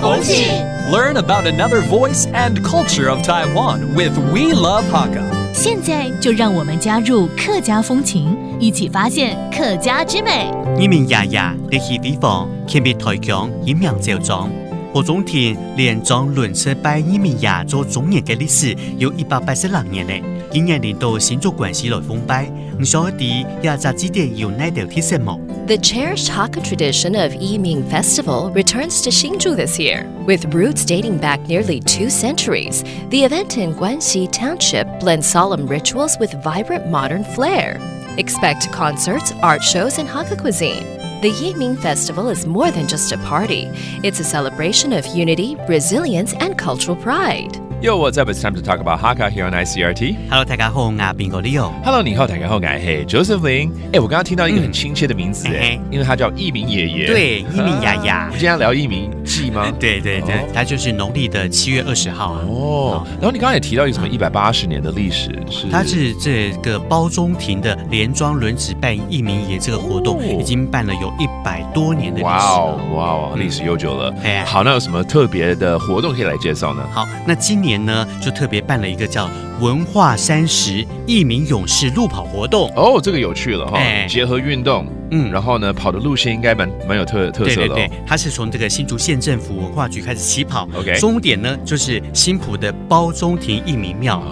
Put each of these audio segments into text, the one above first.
风情 Learn about another voice and culture of Taiwan with We Love Hakka. 现在就让我们加入客家风情，一起发现客家之美。移民爷爷的起地方，偏别台强以名就庄。何中田连庄轮车拜移民爷做中年嘅历史有186年嘞。今年年度新竹关系来封拜，唔晓得也只指点有哪条提什么。The cherished Hakka tradition of Yiming Festival returns to Hsinchu this year. With roots dating back nearly 2 centuries, the event in Guanxi Township blends solemn rituals with vibrant modern flair. Expect concerts, art shows, and Hakka cuisine. The Yiming Festival is more than just a party. It's a celebration of unity, resilience, and cultural pride. Yo, what's up? It's time to talk about Hakka here on ICRT. Hello， 大家好，我係邊個Leo。Hello， 你好，大家好，我係 Joseph Lin。我刚刚听到一个很亲切的名字，因为他叫义民爷爷。对，义民爷爷。我们今天要聊义民祭吗？对对对，它就是农历的7月20号啊。哦，然后你刚刚也提到一个什么180年的历史，它是这个包中庭的连庄轮值拜义民爷这个活动，已经办了有100多年的历史了。哇哦，历史悠久了。好，那有什么特别的活动可以来介绍呢？好，那今年呢就特别办了一个叫文化30义民勇士路跑活动。哦，这个有趣了哈，结合运动。然后呢，跑的路线应该蛮有特色的。对对对，它是从这个新竹县政府文化局开始起跑。OK， 终点呢就是新埔的包中庭义民庙。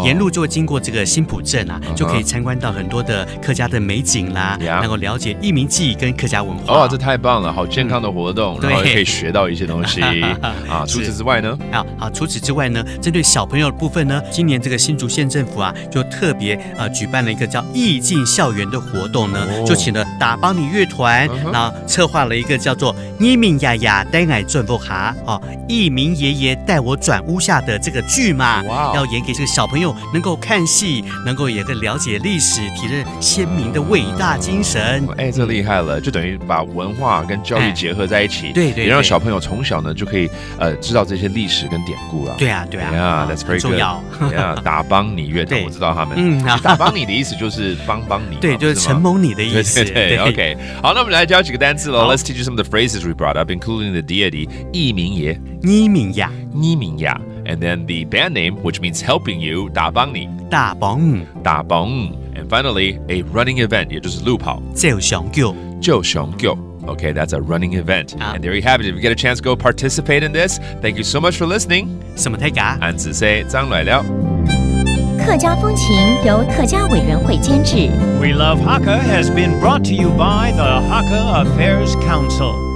沿路就会经过这个新埔镇啊，就可以参观到很多的客家的美景啦，能够了解义民记忆跟客家文化。哦，这太棒了，好健康的活动，然后也可以学到一些东西啊。除此之外呢？好，除此之外呢，针对小朋友的部分呢，今年这个新竹县政府啊，就特别举办了一个叫义进校园的活动呢，就请了打帮你乐团，然后策划了一个叫做义民爷爷带我转屋下，义民爷爷带我转屋下的这个剧嘛，要演给这个小朋友能够看戏，能够也更了解历史，体认先民的伟大精神。这厉害了，就等于把文化跟教育结合在一起，对，也让小朋友从小呢就可以知道这些历史跟典故了。对啊，That's very good。重要。打帮你乐团，我知道他们。打帮你的意思就是帮你，对，就是承蒙你的意思。对 ，OK。好，那我们来教几个单词喽。Let's teach you some of the phrases we brought up, including the deity 义民爷。义民爷。义民爷。And then the band name, which means helping you, 打帮你。打帮。And finally, a running event, 也就是路跑。就上腳。Okay, that's a running event. And there you have it. If you get a chance, go participate in this. Thank you so much for listening. 什么大家？安子 say 张来了。客家风情由客家委员会监制。We Love Hakka has been brought to you by the Hakka Affairs Council.